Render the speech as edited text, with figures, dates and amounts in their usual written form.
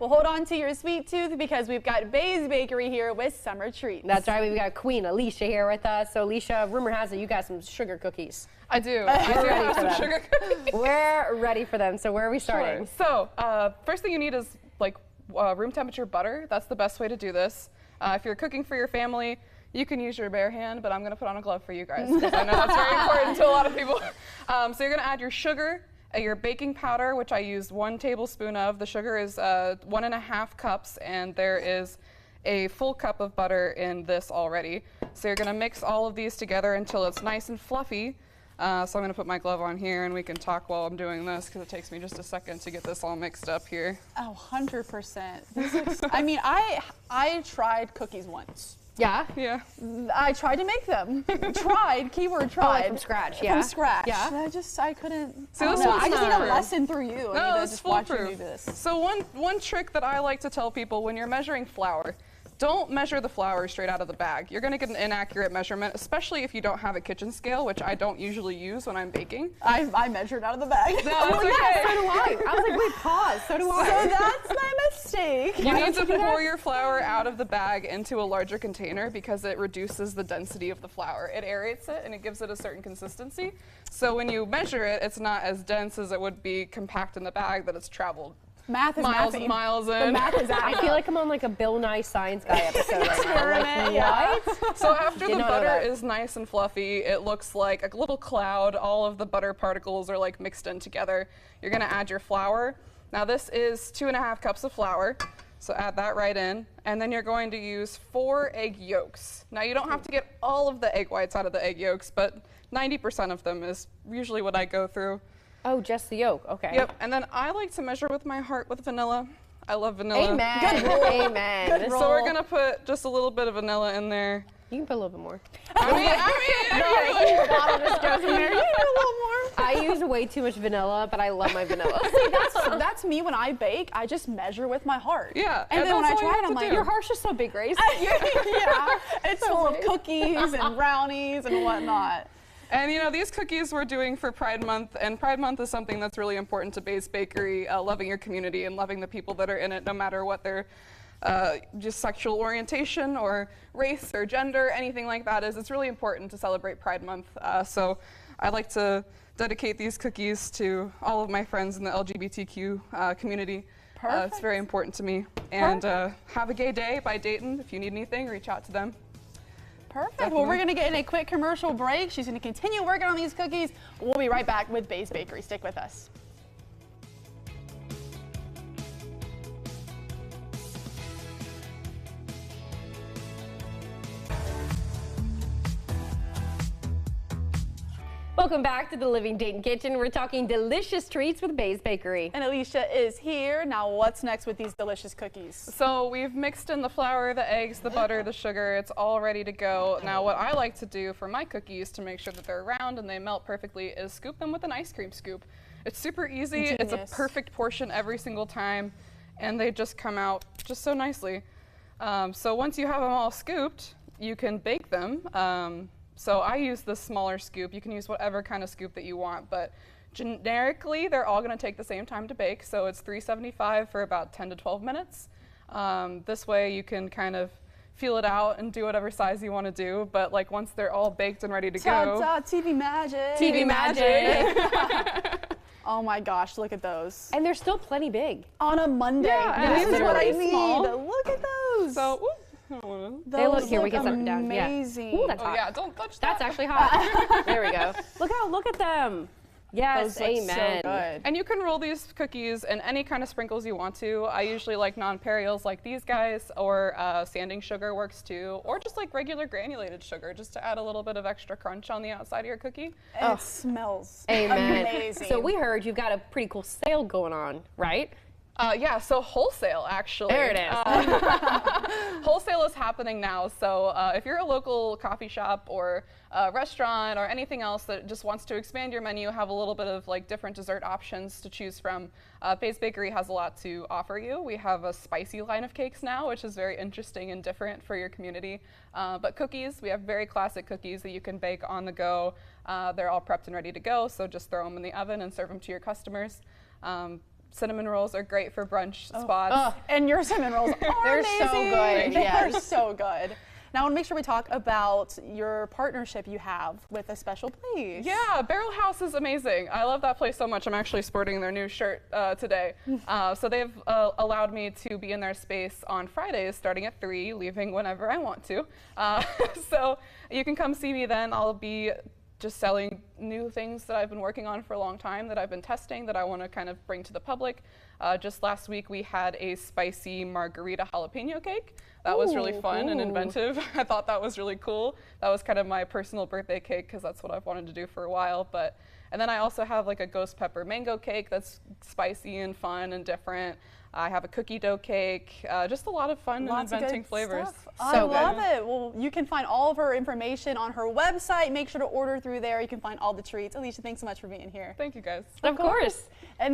well, hold on to your sweet tooth because we've got Bay's Bakery here with summer treats. That's right, we've got Queen Alicia here with us. So Alicia, rumor has it you got some sugar cookies. I do. I do have some sugar cookies. We're ready for them. So where are we starting? Sure. So first thing you need is like room temperature butter. That's the best way to do this. If you're cooking for your family, you can use your bare hand, but I'm going to put on a glove for you guys because I know that's very important to a lot of people. So you're going to add your sugar, your baking powder, which I used 1 tablespoon of. The sugar is 1.5 cups, and there is a full cup of butter in this already. So you're going to mix all of these together until it's nice and fluffy. So I'm going to put my glove on here, and we can talk while I'm doing this because it takes me just a second to get this all mixed up here. Oh, 100%. I mean, I tried cookies once. Yeah? Yeah. I tried to make them. Keyword tried. Oh, like from scratch, yeah. From scratch. Yeah. I couldn't. So I this don't know. one's I just need a foolproof. lesson through you. No, I need to it's just watch you do foolproof. this. So one trick that I like to tell people when you're measuring flour, don't measure the flour straight out of the bag. You're going to get an inaccurate measurement, especially if you don't have a kitchen scale, which I don't usually use when I'm baking. I measured out of the bag. No, it's okay. Yeah, so do I. I was like, wait, pause. So do I. So that's my mistake. You need to pour your flour out of the bag into a larger container because it reduces the density of the flour. It aerates it and it gives it a certain consistency. So when you measure it, it's not as dense as it would be compact in the bag that it's traveled Math is miles mathing. and miles in. The math is out. I feel like I'm on like a Bill Nye Science Guy episode right now. Experiment, Like, yeah. what? So after the Did not know butter that. is nice and fluffy, it looks like a little cloud. All of the butter particles are like mixed in together. You're gonna add your flour. Now this is 2.5 cups of flour. So add that right in. And then you're going to use 4 egg yolks. Now you don't have to get all of the egg whites out of the egg yolks, but 90% of them is usually what I go through. Oh, just the yolk. Okay. Yep, and then I like to measure with my heart with vanilla. I love vanilla. Amen. Good rule. Amen. Good So we're gonna put just a little bit of vanilla in there. You can put a little bit more. The bottle just goes in there. You need a little more. I use way too much vanilla, but I love my vanilla. That's me when I bake. I just measure with my heart. Yeah, And and then when I that's all you try it, have I'm to like, do. Your heart's just so big, Grace. yeah, it's full of cookies and brownies and whatnot. And you know, these cookies we're doing for Pride Month, and Pride Month is something that's really important to Bay's Bakery, loving your community and loving the people that are in it, no matter what their just sexual orientation or race or gender, anything like that is. It's really important to celebrate Pride Month. So I like to dedicate these cookies to all of my friends in the LGBTQ community. It's very important to me. And Have a Gay Day by Dayton. If you need anything, reach out to them. Perfect. Definitely. Well, we're going to get in a quick commercial break. She's going to continue working on these cookies. We'll be right back with Bay's Bakery. Stick with us. Welcome back to the Living Dayton Kitchen. We're talking delicious treats with Bay's Bakery. And Alicia is here. Now, what's next with these delicious cookies? So we've mixed in the flour, the eggs, the butter, the sugar. It's all ready to go. Now what I like to do for my cookies to make sure that they're round and they melt perfectly is scoop them with an ice cream scoop. It's super easy. It's a Genius. perfect portion every single time, and they just come out just so nicely. So once you have them all scooped, you can bake them. So I use the smaller scoop. You can use whatever kind of scoop that you want, but generically, they're all gonna take the same time to bake, so it's 375 for about 10 to 12 minutes. This way you can kind of feel it out and do whatever size you want to do, but like once they're all baked and ready to go. Ta-ta, TV magic. TV magic. Oh my gosh, look at those. And they're still plenty big. On a Monday. Yeah, and this these is are what I really need. small. Look at those. So, ooh, I don't wanna- They look Those here. We can set them down. Yeah. amazing. Ooh, that's Oh hot. yeah, don't touch that. That's actually hot. There we go. Look at them. Yes, Those look amen. so good. And you can roll these cookies in any kind of sprinkles you want to. I usually like nonpareils like these guys, or sanding sugar works too, or just like regular granulated sugar, just to add a little bit of extra crunch on the outside of your cookie. And it smells Amen. amazing. So we heard you've got a pretty cool sale going on, right? Yeah, so wholesale actually. There it is. Wholesale is happening now. So if you're a local coffee shop or a restaurant or anything else that just wants to expand your menu, have a little bit of like different dessert options to choose from, Bay's Bakery has a lot to offer you. We have a spicy line of cakes now, which is very interesting and different for your community. But cookies, we have very classic cookies that you can bake on the go. They're all prepped and ready to go, so just throw them in the oven and serve them to your customers. cinnamon rolls are great for brunch spots. Oh, and your cinnamon rolls are They're amazing. so good, They yes. are so good. Now I want to make sure we talk about your partnership you have with A Special Place. Yeah, Barrel House is amazing. I love that place so much. I'm actually sporting their new shirt today. So they've allowed me to be in their space on Fridays starting at 3, leaving whenever I want to. So you can come see me then. I'll be just selling new things that I've been working on for a long time, that I've been testing, that I want to kind of bring to the public. Just last week we had a spicy margarita jalapeno cake. That was really fun and inventive. I thought that was really cool. That was kind of my personal birthday cake because that's what I've wanted to do for a while. And then I also have like a ghost pepper mango cake that's spicy and fun and different. I have a cookie dough cake, just a lot of fun and inventing flavors. I love it. Well, you can find all of her information on her website. Make sure to order through there. You can find all the treats. Alicia, thanks so much for being here. Thank you guys. Of course. And